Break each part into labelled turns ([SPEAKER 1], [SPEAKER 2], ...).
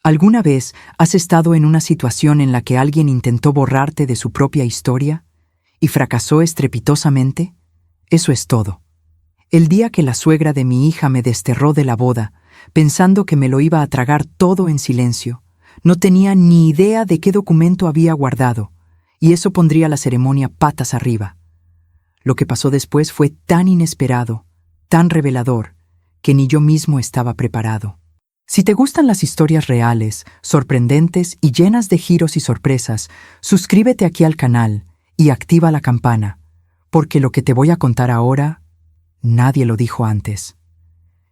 [SPEAKER 1] ¿Alguna vez has estado en una situación en la que alguien intentó borrarte de su propia historia y fracasó estrepitosamente? Eso es todo. El día que la suegra de mi hija me desterró de la boda, pensando que me lo iba a tragar todo en silencio, no tenía ni idea de qué documento había guardado, y eso pondría la ceremonia patas arriba. Lo que pasó después fue tan inesperado, tan revelador, que ni yo mismo estaba preparado. Si te gustan las historias reales, sorprendentes y llenas de giros y sorpresas, suscríbete aquí al canal y activa la campana, porque lo que te voy a contar ahora, nadie lo dijo antes.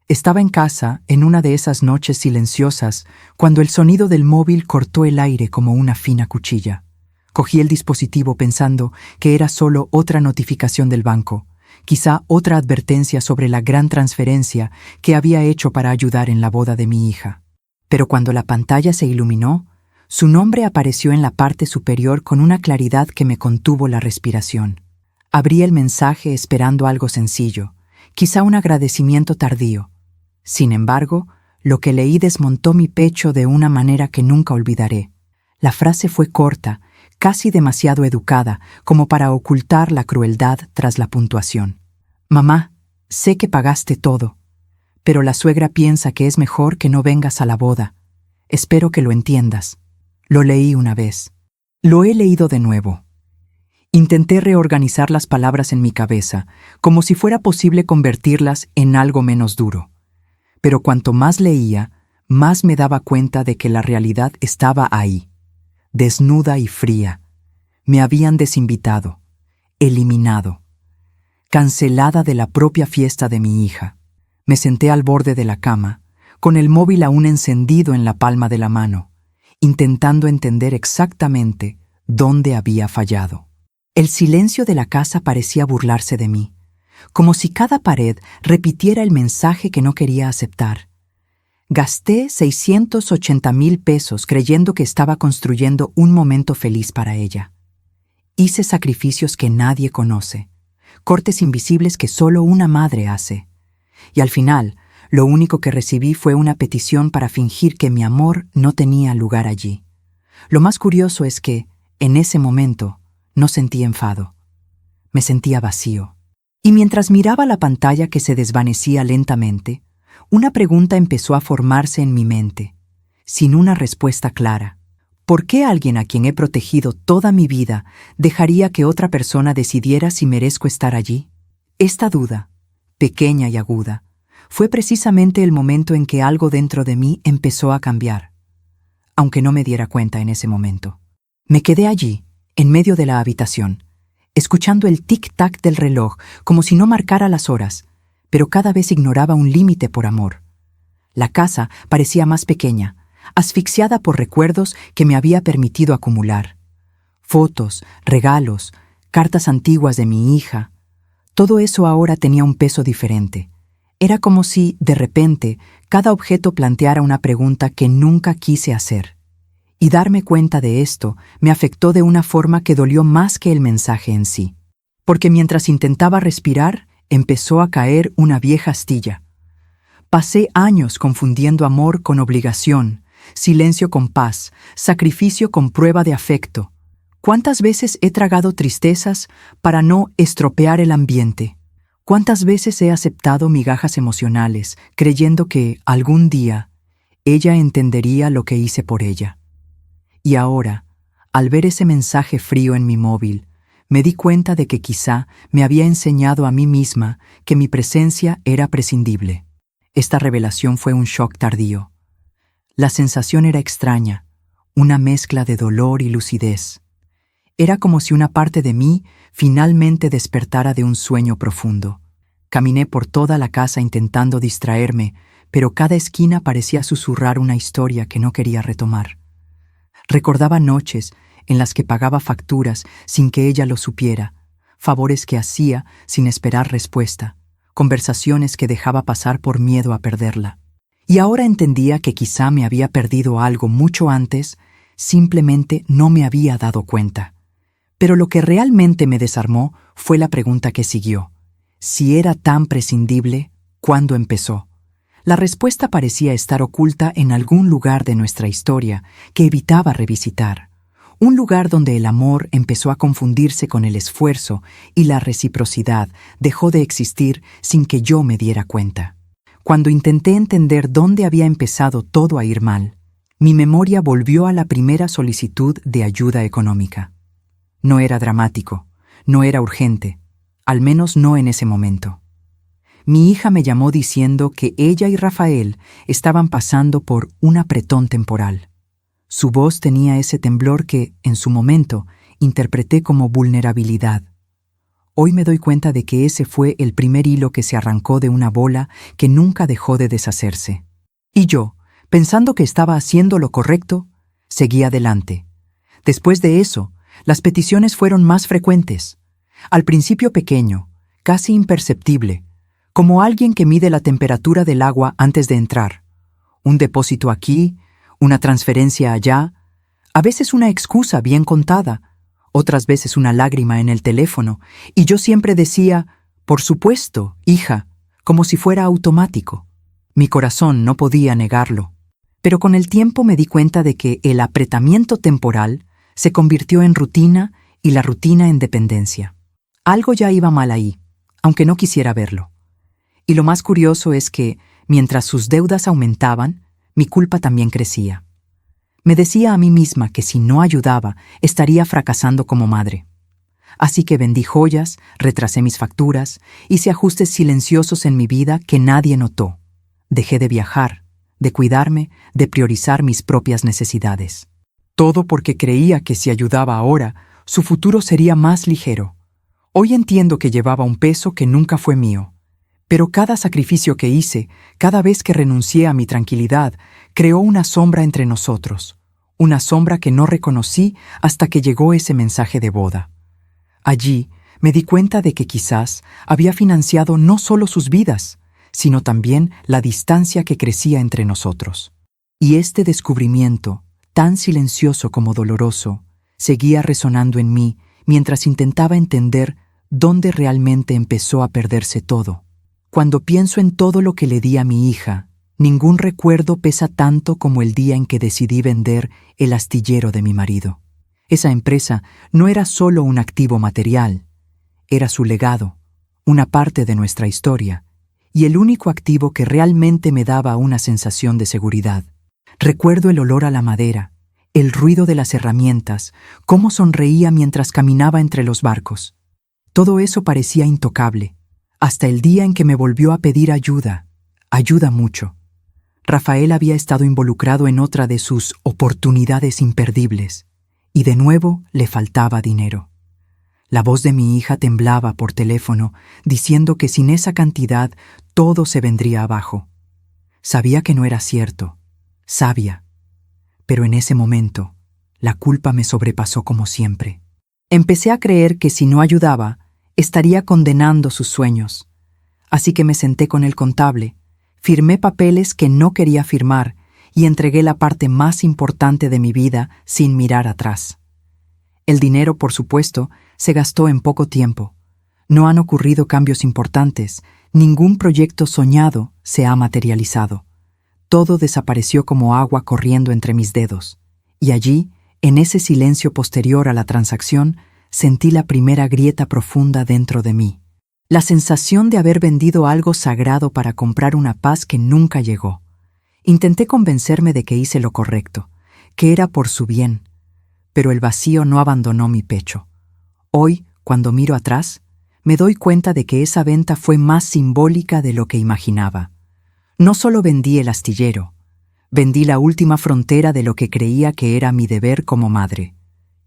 [SPEAKER 1] Estaba en casa en una de esas noches silenciosas cuando el sonido del móvil cortó el aire como una fina cuchilla. Cogí el dispositivo pensando que era solo otra notificación del banco, quizá otra advertencia sobre la gran transferencia que había hecho para ayudar en la boda de mi hija. Pero cuando la pantalla se iluminó, su nombre apareció en la parte superior con una claridad que me contuvo la respiración. Abrí el mensaje esperando algo sencillo, quizá un agradecimiento tardío. Sin embargo, lo que leí desmontó mi pecho de una manera que nunca olvidaré. La frase fue corta, casi demasiado educada como para ocultar la crueldad tras la puntuación. Mamá, sé que pagaste todo, pero la suegra piensa que es mejor que no vengas a la boda. Espero que lo entiendas. Lo leí una vez. Lo he leído de nuevo. Intenté reorganizar las palabras en mi cabeza, como si fuera posible convertirlas en algo menos duro. Pero cuanto más leía, más me daba cuenta de que la realidad estaba ahí, desnuda y fría. Me habían desinvitado, eliminado, cancelada de la propia fiesta de mi hija. Me senté al borde de la cama, con el móvil aún encendido en la palma de la mano, intentando entender exactamente dónde había fallado. El silencio de la casa parecía burlarse de mí, como si cada pared repitiera el mensaje que no quería aceptar. Gasté 680,000 pesos creyendo que estaba construyendo un momento feliz para ella. Hice sacrificios que nadie conoce, cortes invisibles que solo una madre hace. Y al final, lo único que recibí fue una petición para fingir que mi amor no tenía lugar allí. Lo más curioso es que, en ese momento, no sentí enfado. Me sentía vacío. Y mientras miraba la pantalla que se desvanecía lentamente, una pregunta empezó a formarse en mi mente, sin una respuesta clara. ¿Por qué alguien a quien he protegido toda mi vida dejaría que otra persona decidiera si merezco estar allí? Esta duda, pequeña y aguda, fue precisamente el momento en que algo dentro de mí empezó a cambiar, aunque no me diera cuenta en ese momento. Me quedé allí, en medio de la habitación, escuchando el tic-tac del reloj como si no marcara las horas, pero cada vez ignoraba un límite por amor. La casa parecía más pequeña, asfixiada por recuerdos que me había permitido acumular. Fotos, regalos, cartas antiguas de mi hija. Todo eso ahora tenía un peso diferente. Era como si, de repente, cada objeto planteara una pregunta que nunca quise hacer. Y darme cuenta de esto me afectó de una forma que dolió más que el mensaje en sí. Porque mientras intentaba respirar, empezó a caer una vieja astilla. Pasé años confundiendo amor con obligación, silencio con paz, sacrificio con prueba de afecto. ¿Cuántas veces he tragado tristezas para no estropear el ambiente? ¿Cuántas veces he aceptado migajas emocionales, creyendo que, algún día, ella entendería lo que hice por ella? Y ahora, al ver ese mensaje frío en mi móvil, me di cuenta de que quizá me había enseñado a mí misma que mi presencia era prescindible. Esta revelación fue un shock tardío. La sensación era extraña, una mezcla de dolor y lucidez. Era como si una parte de mí finalmente despertara de un sueño profundo. Caminé por toda la casa intentando distraerme, pero cada esquina parecía susurrar una historia que no quería retomar. Recordaba noches en las que pagaba facturas sin que ella lo supiera, favores que hacía sin esperar respuesta, conversaciones que dejaba pasar por miedo a perderla. Y ahora entendía que quizá me había perdido algo mucho antes, simplemente no me había dado cuenta. Pero lo que realmente me desarmó fue la pregunta que siguió. Si era tan prescindible, ¿cuándo empezó? La respuesta parecía estar oculta en algún lugar de nuestra historia que evitaba revisitar. Un lugar donde el amor empezó a confundirse con el esfuerzo y la reciprocidad dejó de existir sin que yo me diera cuenta. Cuando intenté entender dónde había empezado todo a ir mal, mi memoria volvió a la primera solicitud de ayuda económica. No era dramático, no era urgente, al menos no en ese momento. Mi hija me llamó diciendo que ella y Rafael estaban pasando por un apretón temporal. Su voz tenía ese temblor que, en su momento, interpreté como vulnerabilidad. Hoy me doy cuenta de que ese fue el primer hilo que se arrancó de una bola que nunca dejó de deshacerse. Y yo, pensando que estaba haciendo lo correcto, seguí adelante. Después de eso, las peticiones fueron más frecuentes. Al principio pequeño, casi imperceptible, como alguien que mide la temperatura del agua antes de entrar. Un depósito aquí, una transferencia allá, a veces una excusa bien contada, otras veces una lágrima en el teléfono, y yo siempre decía, por supuesto, hija, como si fuera automático. Mi corazón no podía negarlo. Pero con el tiempo me di cuenta de que el apretamiento temporal se convirtió en rutina y la rutina en dependencia. Algo ya iba mal ahí, aunque no quisiera verlo. Y lo más curioso es que, mientras sus deudas aumentaban, mi culpa también crecía. Me decía a mí misma que si no ayudaba, estaría fracasando como madre. Así que vendí joyas, retrasé mis facturas, hice ajustes silenciosos en mi vida que nadie notó. Dejé de viajar, de cuidarme, de priorizar mis propias necesidades. Todo porque creía que si ayudaba ahora, su futuro sería más ligero. Hoy entiendo que llevaba un peso que nunca fue mío. Pero cada sacrificio que hice, cada vez que renuncié a mi tranquilidad, creó una sombra entre nosotros, una sombra que no reconocí hasta que llegó ese mensaje de boda. Allí me di cuenta de que quizás había financiado no solo sus vidas, sino también la distancia que crecía entre nosotros. Y este descubrimiento, tan silencioso como doloroso, seguía resonando en mí mientras intentaba entender dónde realmente empezó a perderse todo. Cuando pienso en todo lo que le di a mi hija, ningún recuerdo pesa tanto como el día en que decidí vender el astillero de mi marido. Esa empresa no era solo un activo material, era su legado, una parte de nuestra historia, y el único activo que realmente me daba una sensación de seguridad. Recuerdo el olor a la madera, el ruido de las herramientas, cómo sonreía mientras caminaba entre los barcos. Todo eso parecía intocable, hasta el día en que me volvió a pedir ayuda mucho. Rafael había estado involucrado en otra de sus oportunidades imperdibles, y de nuevo le faltaba dinero. La voz de mi hija temblaba por teléfono, diciendo que sin esa cantidad todo se vendría abajo. Sabía que no era cierto, sabia, pero en ese momento la culpa me sobrepasó como siempre. Empecé a creer que si no ayudaba, estaría condenando sus sueños. Así que me senté con el contable, firmé papeles que no quería firmar y entregué la parte más importante de mi vida sin mirar atrás. El dinero, por supuesto, se gastó en poco tiempo. No han ocurrido cambios importantes, ningún proyecto soñado se ha materializado. Todo desapareció como agua corriendo entre mis dedos, y allí, en ese silencio posterior a la transacción, sentí la primera grieta profunda dentro de mí. La sensación de haber vendido algo sagrado para comprar una paz que nunca llegó. Intenté convencerme de que hice lo correcto, que era por su bien, pero el vacío no abandonó mi pecho. Hoy, cuando miro atrás, me doy cuenta de que esa venta fue más simbólica de lo que imaginaba. No solo vendí el astillero, vendí la última frontera de lo que creía que era mi deber como madre.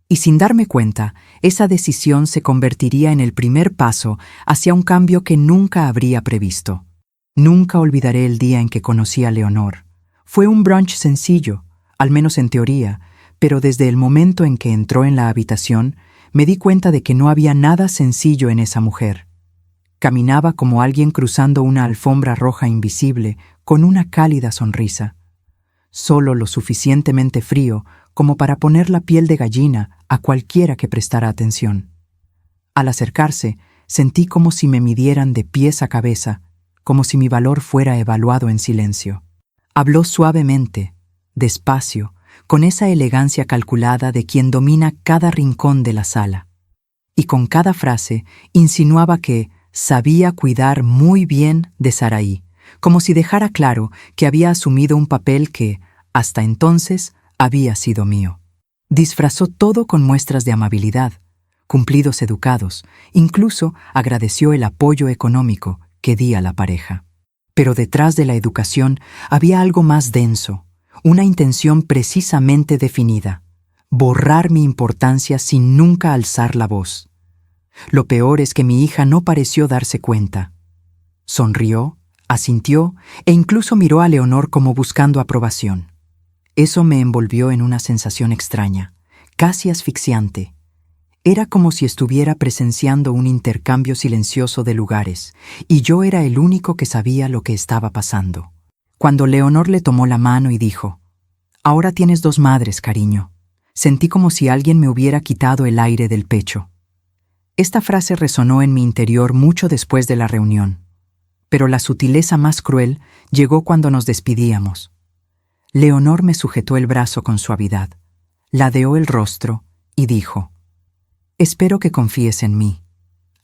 [SPEAKER 1] Y sin darme cuenta, esa decisión se convertiría en el primer paso hacia un cambio que nunca habría previsto. Nunca olvidaré el día en que conocí a Leonor. Fue un brunch sencillo, al menos en teoría, pero desde el momento en que entró en la habitación, me di cuenta de que no había nada sencillo en esa mujer. Caminaba como alguien cruzando una alfombra roja invisible, con una cálida sonrisa. Solo lo suficientemente frío como para poner la piel de gallina a cualquiera que prestara atención. Al acercarse, sentí como si me midieran de pies a cabeza, como si mi valor fuera evaluado en silencio. Habló suavemente, despacio, con esa elegancia calculada de quien domina cada rincón de la sala. Y con cada frase insinuaba que sabía cuidar muy bien de Saraí, como si dejara claro que había asumido un papel que, hasta entonces, había sido mío. Disfrazó todo con muestras de amabilidad, cumplidos educados, incluso agradeció el apoyo económico que di a la pareja. Pero detrás de la educación había algo más denso, una intención precisamente definida: borrar mi importancia sin nunca alzar la voz. Lo peor es que mi hija no pareció darse cuenta. Sonrió, asintió e incluso miró a Leonor como buscando aprobación. Eso me envolvió en una sensación extraña, casi asfixiante. Era como si estuviera presenciando un intercambio silencioso de lugares, y yo era el único que sabía lo que estaba pasando. Cuando Leonor le tomó la mano y dijo: «Ahora tienes dos madres, cariño», sentí como si alguien me hubiera quitado el aire del pecho. Esta frase resonó en mi interior mucho después de la reunión, pero la sutileza más cruel llegó cuando nos despidíamos. Leonor me sujetó el brazo con suavidad, ladeó el rostro y dijo: «Espero que confíes en mí.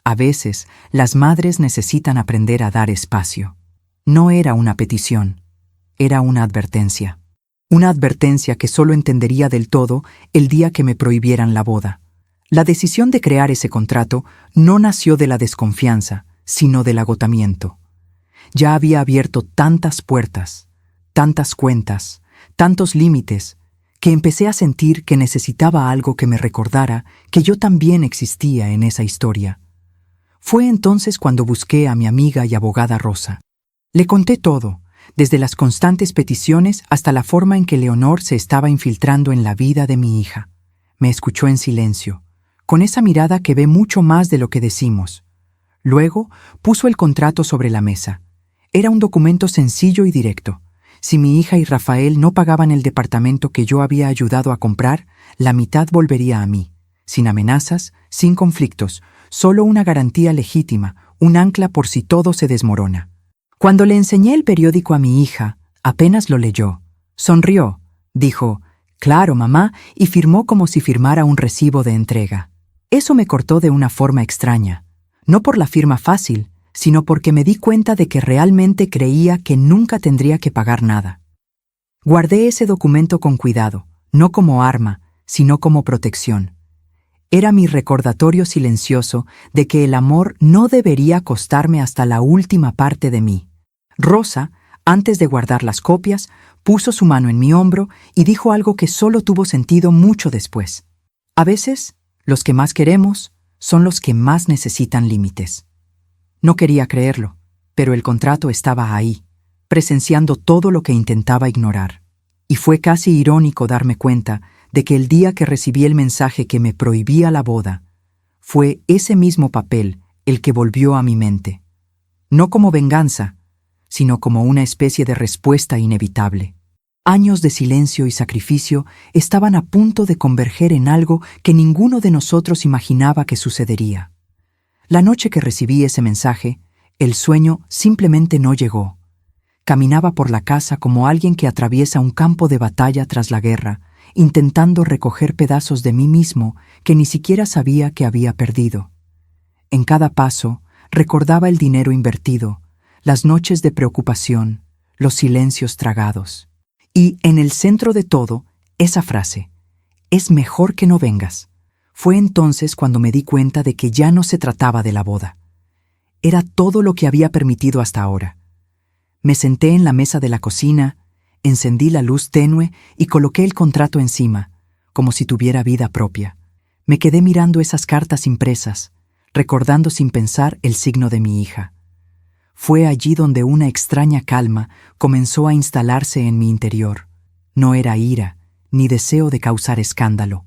[SPEAKER 1] A veces, las madres necesitan aprender a dar espacio». No era una petición, era una advertencia. Una advertencia que solo entendería del todo el día que me prohibieran la boda. La decisión de crear ese contrato no nació de la desconfianza, sino del agotamiento. Ya había abierto tantas puertas, tantas cuentas, tantos límites, que empecé a sentir que necesitaba algo que me recordara que yo también existía en esa historia. Fue entonces cuando busqué a mi amiga y abogada Rosa. Le conté todo, desde las constantes peticiones hasta la forma en que Leonor se estaba infiltrando en la vida de mi hija. Me escuchó en silencio, con esa mirada que ve mucho más de lo que decimos. Luego puso el contrato sobre la mesa. Era un documento sencillo y directo. Si mi hija y Rafael no pagaban el departamento que yo había ayudado a comprar, la mitad volvería a mí, sin amenazas, sin conflictos, solo una garantía legítima, un ancla por si todo se desmorona. Cuando le enseñé el periódico a mi hija, apenas lo leyó. Sonrió, dijo: «Claro, mamá», y firmó como si firmara un recibo de entrega. Eso me cortó de una forma extraña, no por la firma fácil, sino porque me di cuenta de que realmente creía que nunca tendría que pagar nada. Guardé ese documento con cuidado, no como arma, sino como protección. Era mi recordatorio silencioso de que el amor no debería costarme hasta la última parte de mí. Rosa, antes de guardar las copias, puso su mano en mi hombro y dijo algo que solo tuvo sentido mucho después. A veces, los que más queremos son los que más necesitan límites. No quería creerlo, pero el contrato estaba ahí, presenciando todo lo que intentaba ignorar. Y fue casi irónico darme cuenta de que el día que recibí el mensaje que me prohibía la boda, fue ese mismo papel el que volvió a mi mente. No como venganza, sino como una especie de respuesta inevitable. Años de silencio y sacrificio estaban a punto de converger en algo que ninguno de nosotros imaginaba que sucedería. La noche que recibí ese mensaje, el sueño simplemente no llegó. Caminaba por la casa como alguien que atraviesa un campo de batalla tras la guerra, intentando recoger pedazos de mí mismo que ni siquiera sabía que había perdido. En cada paso, recordaba el dinero invertido, las noches de preocupación, los silencios tragados. Y en el centro de todo, esa frase: «Es mejor que no vengas». Fue entonces cuando me di cuenta de que ya no se trataba de la boda. Era todo lo que había permitido hasta ahora. Me senté en la mesa de la cocina, encendí la luz tenue y coloqué el contrato encima, como si tuviera vida propia. Me quedé mirando esas cartas impresas, recordando sin pensar el signo de mi hija. Fue allí donde una extraña calma comenzó a instalarse en mi interior. No era ira, ni deseo de causar escándalo.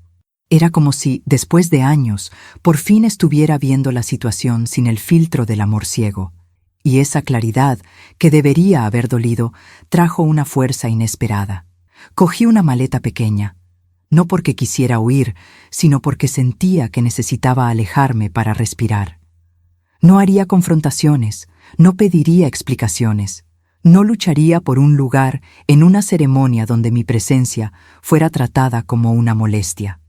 [SPEAKER 1] Era como si, después de años, por fin estuviera viendo la situación sin el filtro del amor ciego. Y esa claridad, que debería haber dolido, trajo una fuerza inesperada. Cogí una maleta pequeña, no porque quisiera huir, sino porque sentía que necesitaba alejarme para respirar. No haría confrontaciones, No pediría explicaciones. No lucharía por un lugar en una ceremonia donde mi presencia fuera tratada como una molestia.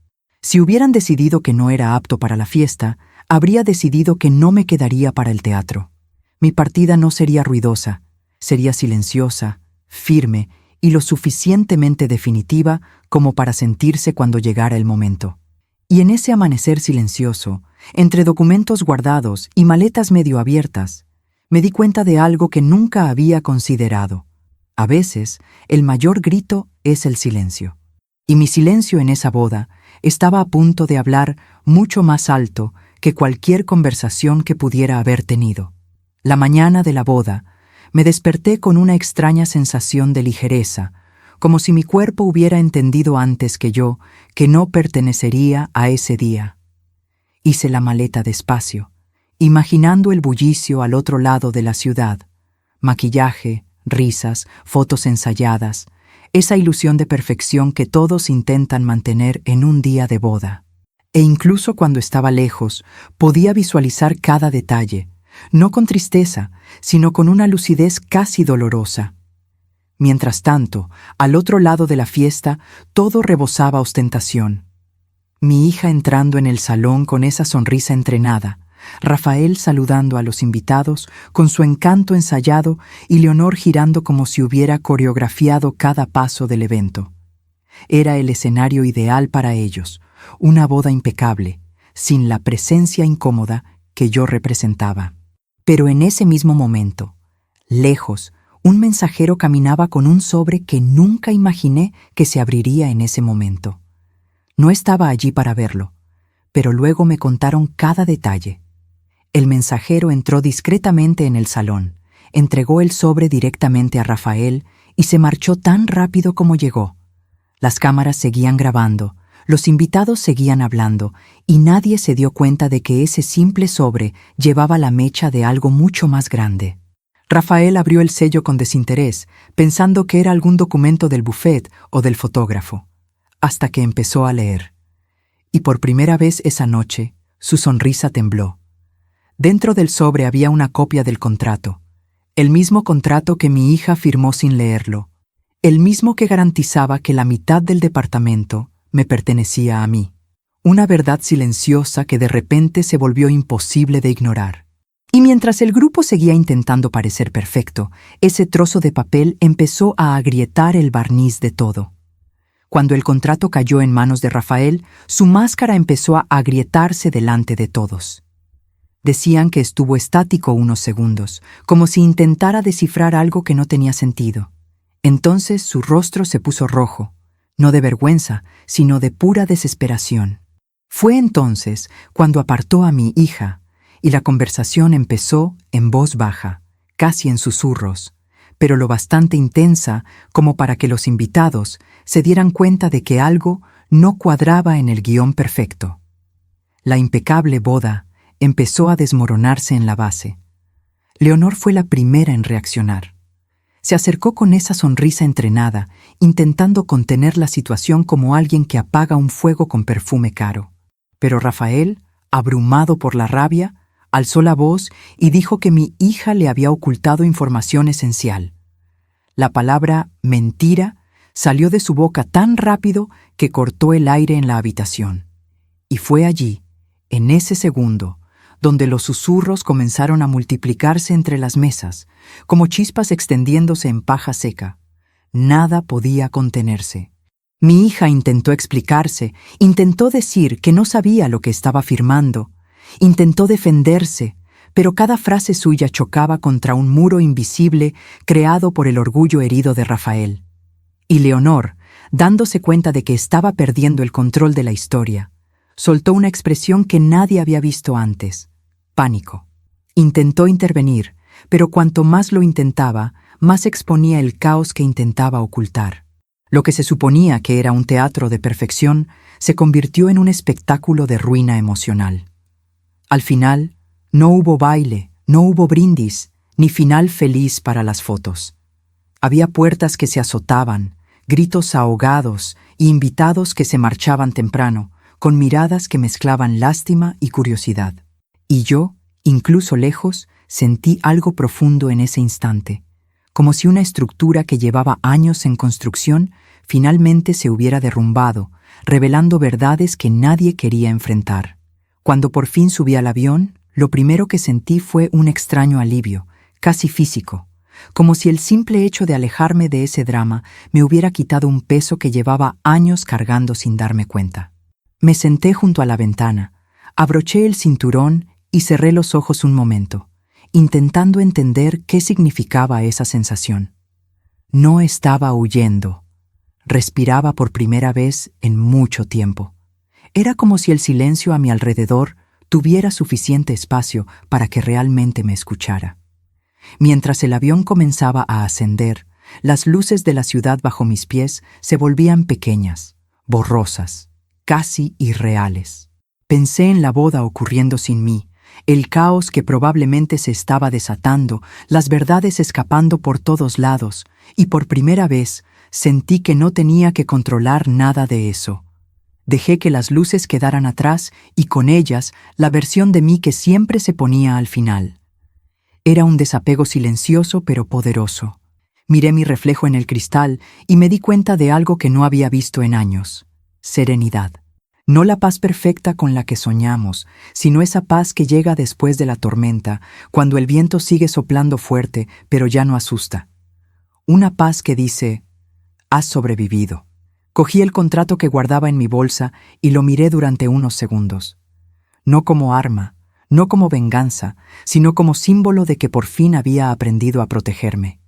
[SPEAKER 1] Si hubieran decidido que no era apto para la fiesta, habría decidido que no me quedaría para el teatro. Mi partida no sería ruidosa, sería silenciosa, firme y lo suficientemente definitiva como para sentirse cuando llegara el momento. Y en ese amanecer silencioso, entre documentos guardados y maletas medio abiertas, me di cuenta de algo que nunca había considerado. A veces, el mayor grito es el silencio. Y mi silencio en esa boda estaba a punto de hablar mucho más alto que cualquier conversación que pudiera haber tenido. La mañana de la boda, me desperté con una extraña sensación de ligereza, como si mi cuerpo hubiera entendido antes que yo que no pertenecería a ese día. Hice la maleta despacio, imaginando el bullicio al otro lado de la ciudad, maquillaje, risas, fotos ensayadas, esa ilusión de perfección que todos intentan mantener en un día de boda. E incluso cuando estaba lejos, podía visualizar cada detalle, no con tristeza, sino con una lucidez casi dolorosa. Mientras tanto, al otro lado de la fiesta, todo rebosaba ostentación. Mi hija entrando en el salón con esa sonrisa entrenada, Rafael saludando a los invitados con su encanto ensayado y Leonor girando como si hubiera coreografiado cada paso del evento. Era el escenario ideal para ellos, una boda impecable, sin la presencia incómoda que yo representaba. Pero en ese mismo momento, lejos, un mensajero caminaba con un sobre que nunca imaginé que se abriría en ese momento. No estaba allí para verlo, pero luego me contaron cada detalle. El mensajero entró discretamente en el salón, entregó el sobre directamente a Rafael y se marchó tan rápido como llegó. Las cámaras seguían grabando, los invitados seguían hablando y nadie se dio cuenta de que ese simple sobre llevaba la mecha de algo mucho más grande. Rafael abrió el sello con desinterés, pensando que era algún documento del buffet o del fotógrafo, hasta que empezó a leer. Y por primera vez esa noche, su sonrisa tembló. Dentro del sobre había una copia del contrato, el mismo contrato que mi hija firmó sin leerlo, el mismo que garantizaba que la mitad del departamento me pertenecía a mí. Una verdad silenciosa que de repente se volvió imposible de ignorar. Y mientras el grupo seguía intentando parecer perfecto, ese trozo de papel empezó a agrietar el barniz de todo. Cuando el contrato cayó en manos de Rafael, su máscara empezó a agrietarse delante de todos. Decían que estuvo estático unos segundos, como si intentara descifrar algo que no tenía sentido. Entonces su rostro se puso rojo, no de vergüenza, sino de pura desesperación. Fue entonces cuando apartó a mi hija, y la conversación empezó en voz baja, casi en susurros, pero lo bastante intensa como para que los invitados se dieran cuenta de que algo no cuadraba en el guión perfecto. La impecable boda empezó a desmoronarse en la base. Leonor fue la primera en reaccionar. Se acercó con esa sonrisa entrenada, intentando contener la situación como alguien que apaga un fuego con perfume caro. Pero Rafael, abrumado por la rabia, alzó la voz y dijo que mi hija le había ocultado información esencial. La palabra mentira salió de su boca tan rápido que cortó el aire en la habitación. Y fue allí, en ese segundo, donde los susurros comenzaron a multiplicarse entre las mesas, como chispas extendiéndose en paja seca. Nada podía contenerse. Mi hija intentó explicarse, intentó decir que no sabía lo que estaba firmando, intentó defenderse, pero cada frase suya chocaba contra un muro invisible creado por el orgullo herido de Rafael. Y Leonor, dándose cuenta de que estaba perdiendo el control de la historia, soltó una expresión que nadie había visto antes: pánico. Intentó intervenir, pero cuanto más lo intentaba, más exponía el caos que intentaba ocultar. Lo que se suponía que era un teatro de perfección se convirtió en un espectáculo de ruina emocional. Al final, no hubo baile, no hubo brindis, ni final feliz para las fotos. Había puertas que se azotaban, gritos ahogados y invitados que se marchaban temprano, con miradas que mezclaban lástima y curiosidad. Y yo, incluso lejos, Sentí algo profundo en ese instante, como si una estructura que llevaba años en construcción finalmente se hubiera derrumbado, revelando verdades que nadie quería enfrentar. Cuando por fin subí al avión, lo primero que sentí fue un extraño alivio, casi físico, como si el simple hecho de alejarme de ese drama me hubiera quitado un peso que llevaba años cargando sin darme cuenta. Me senté junto a la ventana, abroché el cinturón y cerré los ojos un momento, intentando entender qué significaba esa sensación. No estaba huyendo. Respiraba por primera vez en mucho tiempo. Era como si el silencio a mi alrededor tuviera suficiente espacio para que realmente me escuchara. Mientras el avión comenzaba a ascender, las luces de la ciudad bajo mis pies se volvían pequeñas, borrosas, casi irreales. Pensé en la boda ocurriendo sin mí, el caos que probablemente se estaba desatando, las verdades escapando por todos lados, y por primera vez sentí que no tenía que controlar nada de eso. Dejé que las luces quedaran atrás y con ellas la versión de mí que siempre se ponía al final. Era un desapego silencioso pero poderoso. Miré mi reflejo en el cristal y me di cuenta de algo que no había visto en años: serenidad. No la paz perfecta con la que soñamos, sino esa paz que llega después de la tormenta, cuando el viento sigue soplando fuerte, pero ya no asusta. Una paz que dice: has sobrevivido. Cogí el contrato que guardaba en mi bolsa y lo miré durante unos segundos. No como arma, no como venganza, sino como símbolo de que por fin había aprendido a protegerme.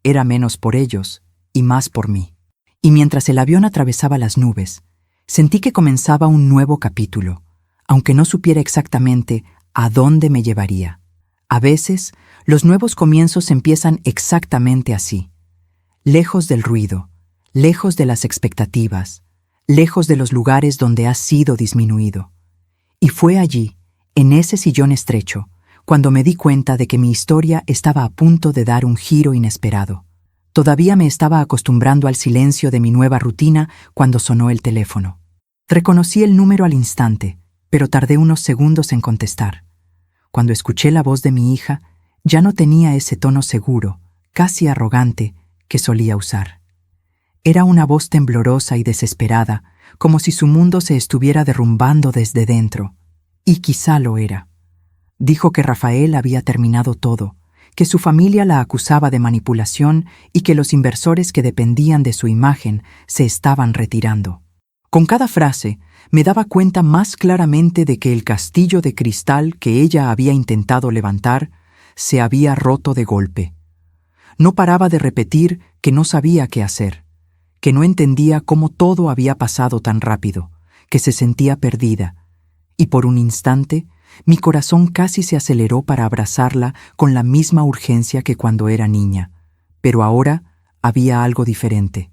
[SPEAKER 1] Era menos por ellos y más por mí. Y mientras el avión atravesaba las nubes, sentí que comenzaba un nuevo capítulo, aunque no supiera exactamente a dónde me llevaría. A veces, los nuevos comienzos empiezan exactamente así, lejos del ruido, lejos de las expectativas, lejos de los lugares donde has sido disminuido. Y fue allí, en ese sillón estrecho, cuando me di cuenta de que mi historia estaba a punto de dar un giro inesperado. Todavía me estaba acostumbrando al silencio de mi nueva rutina cuando sonó el teléfono. Reconocí el número al instante, pero tardé unos segundos en contestar. Cuando escuché la voz de mi hija, ya no tenía ese tono seguro, casi arrogante, que solía usar. Era una voz temblorosa y desesperada, como si su mundo se estuviera derrumbando desde dentro. Y quizá lo era. Dijo que Rafael había terminado todo, que su familia la acusaba de manipulación y que los inversores que dependían de su imagen se estaban retirando. Con cada frase, me daba cuenta más claramente de que el castillo de cristal que ella había intentado levantar se había roto de golpe. No paraba de repetir que no sabía qué hacer, que no entendía cómo todo había pasado tan rápido, que se sentía perdida, y por un instante mi corazón casi se aceleró para abrazarla con la misma urgencia que cuando era niña, pero ahora había algo diferente,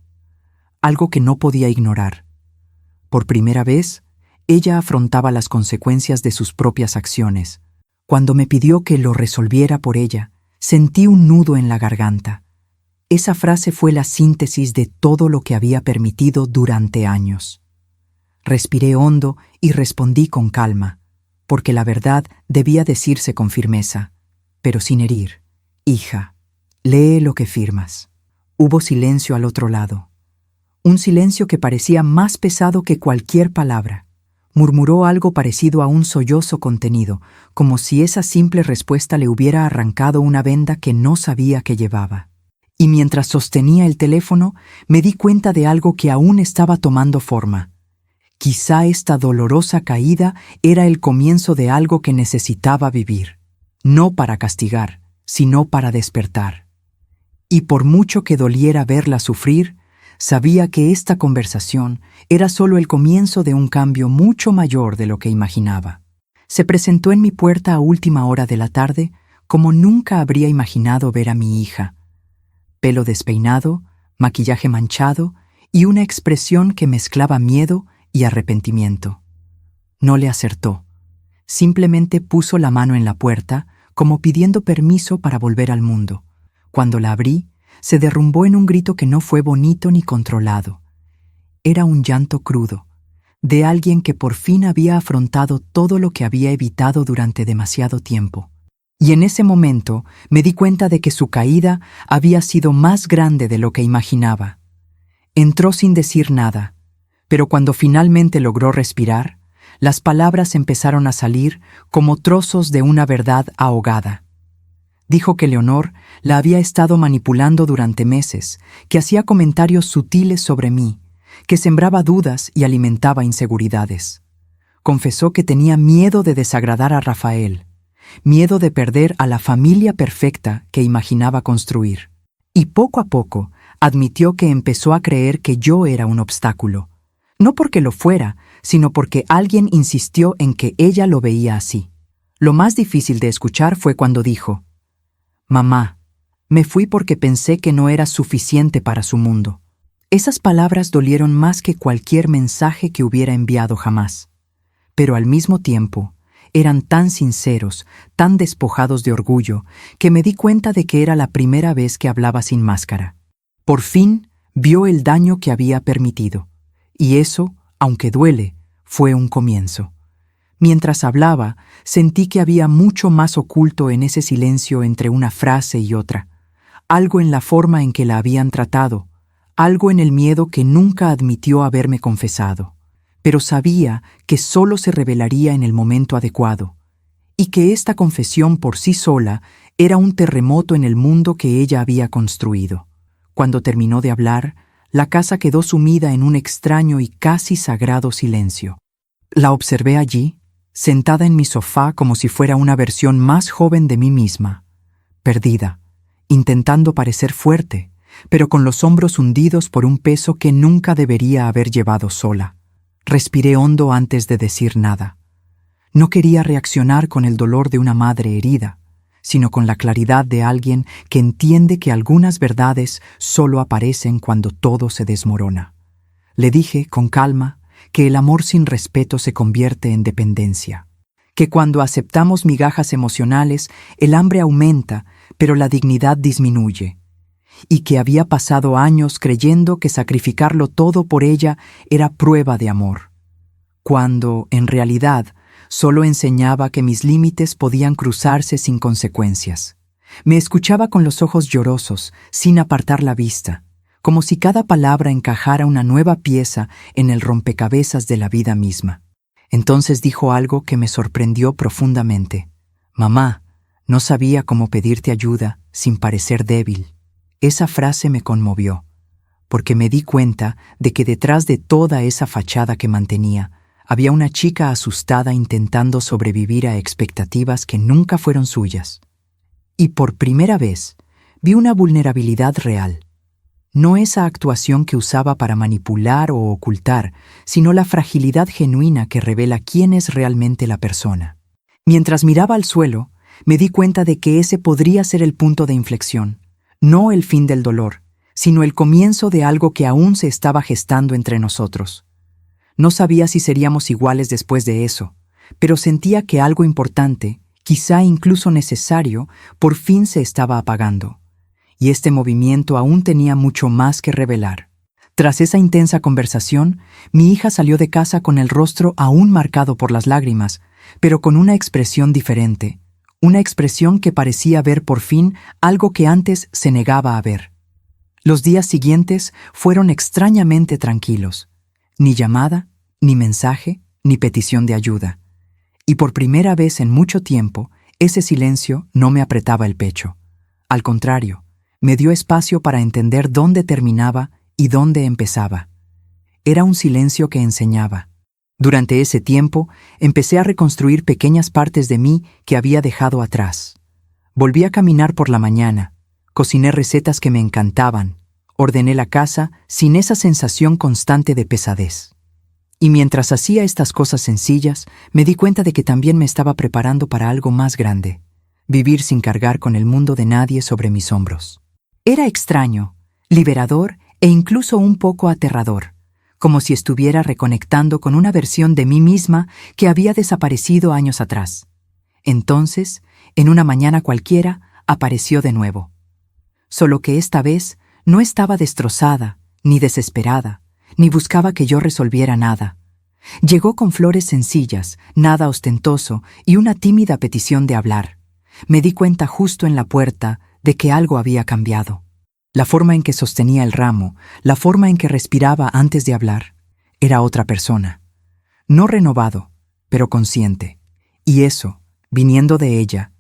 [SPEAKER 1] algo que no podía ignorar. Por primera vez, ella afrontaba las consecuencias de sus propias acciones. Cuando me pidió que lo resolviera por ella, sentí un nudo en la garganta. Esa frase fue la síntesis de todo lo que había permitido durante años. Respiré hondo y respondí con calma, porque la verdad debía decirse con firmeza, pero sin herir. Hija, lee lo que firmas. Hubo silencio al otro lado. Un silencio que parecía más pesado que cualquier palabra. Murmuró algo parecido a un sollozo contenido, como si esa simple respuesta le hubiera arrancado una venda que no sabía que llevaba. Y mientras sostenía el teléfono, me di cuenta de algo que aún estaba tomando forma. Quizá esta dolorosa caída era el comienzo de algo que necesitaba vivir, no para castigar, sino para despertar. Y por mucho que doliera verla sufrir, sabía que esta conversación era solo el comienzo de un cambio mucho mayor de lo que imaginaba. Se presentó en mi puerta a última hora de la tarde, como nunca habría imaginado ver a mi hija. Pelo despeinado, maquillaje manchado y una expresión que mezclaba miedo y arrepentimiento. No le acertó. Simplemente puso la mano en la puerta, como pidiendo permiso para volver al mundo. Cuando la abrí, se derrumbó en un grito que no fue bonito ni controlado. Era un llanto crudo, de alguien que por fin había afrontado todo lo que había evitado durante demasiado tiempo. Y en ese momento me di cuenta de que su caída había sido más grande de lo que imaginaba. Entró sin decir nada, pero cuando finalmente logró respirar, las palabras empezaron a salir como trozos de una verdad ahogada. Dijo que Leonor la había estado manipulando durante meses, que hacía comentarios sutiles sobre mí, que sembraba dudas y alimentaba inseguridades. Confesó que tenía miedo de desagradar a Rafael, miedo de perder a la familia perfecta que imaginaba construir. Y poco a poco admitió que empezó a creer que yo era un obstáculo, no porque lo fuera, sino porque alguien insistió en que ella lo veía así. Lo más difícil de escuchar fue cuando dijo: «Mamá, me fui porque pensé que no era suficiente para su mundo». Esas palabras dolieron más que cualquier mensaje que hubiera enviado jamás. Pero al mismo tiempo, eran tan sinceros, tan despojados de orgullo, que me di cuenta de que era la primera vez que hablaba sin máscara. Por fin, vio el daño que había permitido. Y eso, aunque duele, fue un comienzo. Mientras hablaba, sentí que había mucho más oculto en ese silencio entre una frase y otra. Algo en la forma en que la habían tratado, algo en el miedo que nunca admitió haberme confesado. Pero sabía que solo se revelaría en el momento adecuado, y que esta confesión por sí sola era un terremoto en el mundo que ella había construido. Cuando terminó de hablar, la casa quedó sumida en un extraño y casi sagrado silencio. La observé allí, sentada en mi sofá como si fuera una versión más joven de mí misma, perdida, intentando parecer fuerte, pero con los hombros hundidos por un peso que nunca debería haber llevado sola. Respiré hondo antes de decir nada. No quería reaccionar con el dolor de una madre herida, sino con la claridad de alguien que entiende que algunas verdades solo aparecen cuando todo se desmorona. Le dije, con calma, que el amor sin respeto se convierte en dependencia, que cuando aceptamos migajas emocionales, el hambre aumenta, pero la dignidad disminuye, y que había pasado años creyendo que sacrificarlo todo por ella era prueba de amor, cuando, en realidad, solo enseñaba que mis límites podían cruzarse sin consecuencias. Me escuchaba con los ojos llorosos, sin apartar la vista, como si cada palabra encajara una nueva pieza en el rompecabezas de la vida misma. Entonces dijo algo que me sorprendió profundamente. «Mamá, no sabía cómo pedirte ayuda sin parecer débil». Esa frase me conmovió, porque me di cuenta de que detrás de toda esa fachada que mantenía, había una chica asustada intentando sobrevivir a expectativas que nunca fueron suyas. Y por primera vez, vi una vulnerabilidad real. No esa actuación que usaba para manipular o ocultar, sino la fragilidad genuina que revela quién es realmente la persona. Mientras miraba al suelo, me di cuenta de que ese podría ser el punto de inflexión. No el fin del dolor, sino el comienzo de algo que aún se estaba gestando entre nosotros. No sabía si seríamos iguales después de eso, pero sentía que algo importante, quizá incluso necesario, por fin se estaba apagando. Y este movimiento aún tenía mucho más que revelar. Tras esa intensa conversación, mi hija salió de casa con el rostro aún marcado por las lágrimas, pero con una expresión diferente. Una expresión que parecía ver por fin algo que antes se negaba a ver. Los días siguientes fueron extrañamente tranquilos. Ni llamada, ni mensaje, ni petición de ayuda. Y por primera vez en mucho tiempo, ese silencio no me apretaba el pecho. Al contrario, me dio espacio para entender dónde terminaba y dónde empezaba. Era un silencio que enseñaba. Durante ese tiempo, empecé a reconstruir pequeñas partes de mí que había dejado atrás. Volví a caminar por la mañana, cociné recetas que me encantaban, ordené la casa sin esa sensación constante de pesadez. Y mientras hacía estas cosas sencillas, me di cuenta de que también me estaba preparando para algo más grande, vivir sin cargar con el mundo de nadie sobre mis hombros. Era extraño, liberador e incluso un poco aterrador, como si estuviera reconectando con una versión de mí misma que había desaparecido años atrás. Entonces, en una mañana cualquiera, apareció de nuevo. Solo que esta vez no estaba destrozada, ni desesperada, ni buscaba que yo resolviera nada. Llegó con flores sencillas, nada ostentoso y una tímida petición de hablar. Me di cuenta justo en la puerta de que algo había cambiado. La forma en que sostenía el ramo, la forma en que respiraba antes de hablar, era otra persona. No renovado, pero consciente. Y eso, viniendo de ella,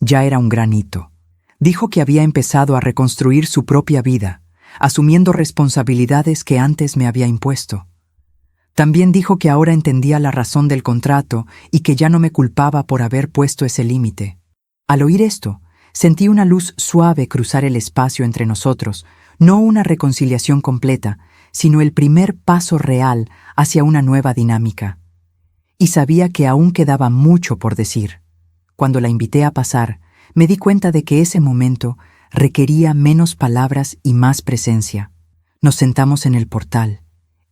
[SPEAKER 1] ya era un gran hito. Dijo que había empezado a reconstruir su propia vida, asumiendo responsabilidades que antes me había impuesto. También dijo que ahora entendía la razón del contrato y que ya no me culpaba por haber puesto ese límite. Al oír esto, sentí una luz suave cruzar el espacio entre nosotros, no una reconciliación completa, sino el primer paso real hacia una nueva dinámica. Y sabía que aún quedaba mucho por decir. Cuando la invité a pasar, me di cuenta de que ese momento requería menos palabras y más presencia. Nos sentamos en el portal,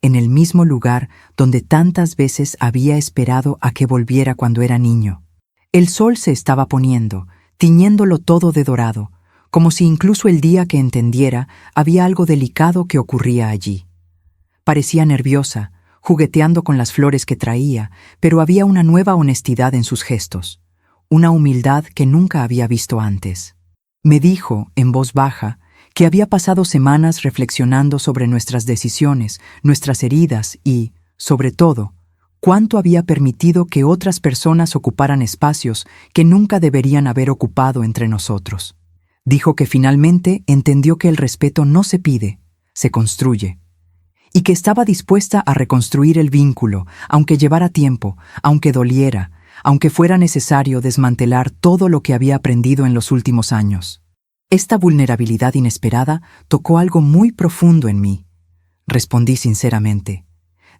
[SPEAKER 1] en el mismo lugar donde tantas veces había esperado a que volviera cuando era niño. El sol se estaba poniendo, tiñéndolo todo de dorado, como si incluso el día que entendiera había algo delicado que ocurría allí. Parecía nerviosa, jugueteando con las flores que traía, pero había una nueva honestidad en sus gestos, una humildad que nunca había visto antes. Me dijo, en voz baja, que había pasado semanas reflexionando sobre nuestras decisiones, nuestras heridas y, sobre todo, cuánto había permitido que otras personas ocuparan espacios que nunca deberían haber ocupado entre nosotros. Dijo que finalmente entendió que el respeto no se pide, se construye, y que estaba dispuesta a reconstruir el vínculo, aunque llevara tiempo, aunque doliera, aunque fuera necesario desmantelar todo lo que había aprendido en los últimos años. Esta vulnerabilidad inesperada tocó algo muy profundo en mí. Respondí sinceramente.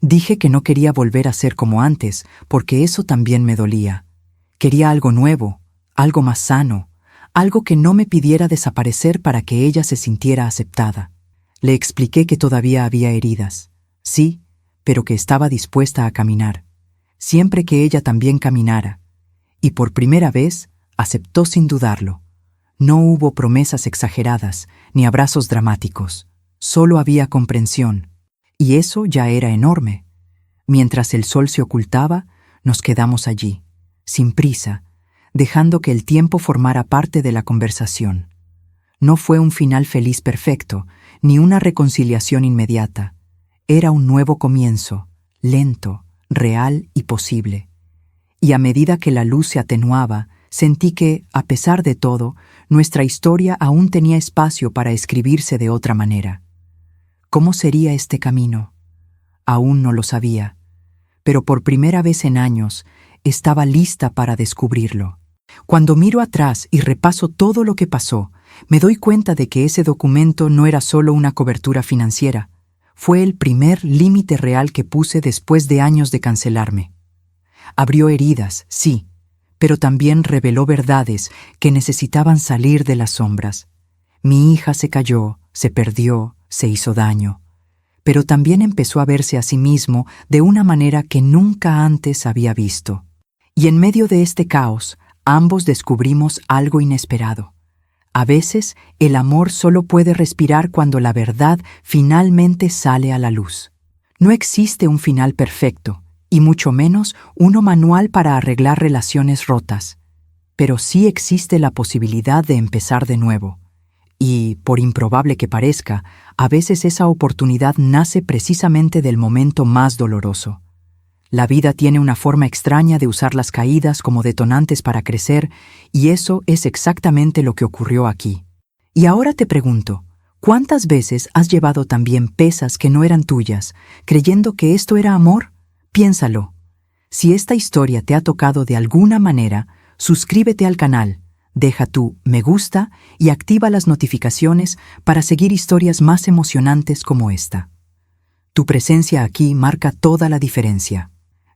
[SPEAKER 1] Dije que no quería volver a ser como antes, porque eso también me dolía. Quería algo nuevo, algo más sano, algo que no me pidiera desaparecer para que ella se sintiera aceptada. Le expliqué que todavía había heridas, sí, pero que estaba dispuesta a caminar, siempre que ella también caminara, y por primera vez aceptó sin dudarlo. No hubo promesas exageradas, ni abrazos dramáticos, solo había comprensión, y eso ya era enorme. Mientras el sol se ocultaba, nos quedamos allí, sin prisa, dejando que el tiempo formara parte de la conversación. No fue un final feliz perfecto, ni una reconciliación inmediata. Era un nuevo comienzo, lento, real y posible. Y a medida que la luz se atenuaba, sentí que, a pesar de todo, nuestra historia aún tenía espacio para escribirse de otra manera. ¿Cómo sería este camino? Aún no lo sabía, pero por primera vez en años estaba lista para descubrirlo. Cuando miro atrás y repaso todo lo que pasó, me doy cuenta de que ese documento no era solo una cobertura financiera, fue el primer límite real que puse después de años de cancelarme. Abrió heridas, sí, pero también reveló verdades que necesitaban salir de las sombras. Mi hija se cayó, se perdió, se hizo daño, pero también empezó a verse a sí mismo de una manera que nunca antes había visto. Y en medio de este caos, ambos descubrimos algo inesperado. A veces, el amor solo puede respirar cuando la verdad finalmente sale a la luz. No existe un final perfecto, y mucho menos uno manual para arreglar relaciones rotas. Pero sí existe la posibilidad de empezar de nuevo. Y, por improbable que parezca, a veces esa oportunidad nace precisamente del momento más doloroso. La vida tiene una forma extraña de usar las caídas como detonantes para crecer, y eso es exactamente lo que ocurrió aquí. Y ahora te pregunto, ¿cuántas veces has llevado también pesas que no eran tuyas, creyendo que esto era amor? Piénsalo. Si esta historia te ha tocado de alguna manera, suscríbete al canal, deja tu me gusta y activa las notificaciones para seguir historias más emocionantes como esta. Tu presencia aquí marca toda la diferencia.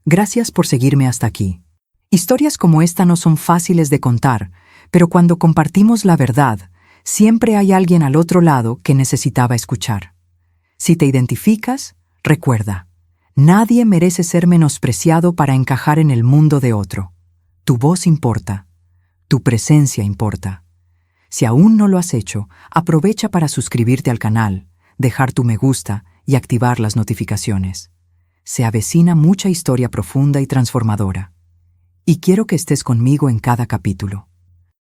[SPEAKER 1] Gracias por seguirme hasta aquí. Historias como esta no son fáciles de contar, pero cuando compartimos la verdad, siempre hay alguien al otro lado que necesitaba escuchar. Si te identificas, recuerda, nadie merece ser menospreciado para encajar en el mundo de otro. Tu voz importa. Tu presencia importa. Si aún no lo has hecho, aprovecha para suscribirte al canal, dejar tu me gusta y activar las notificaciones. Se avecina mucha historia profunda y transformadora. Y quiero que estés conmigo en cada capítulo.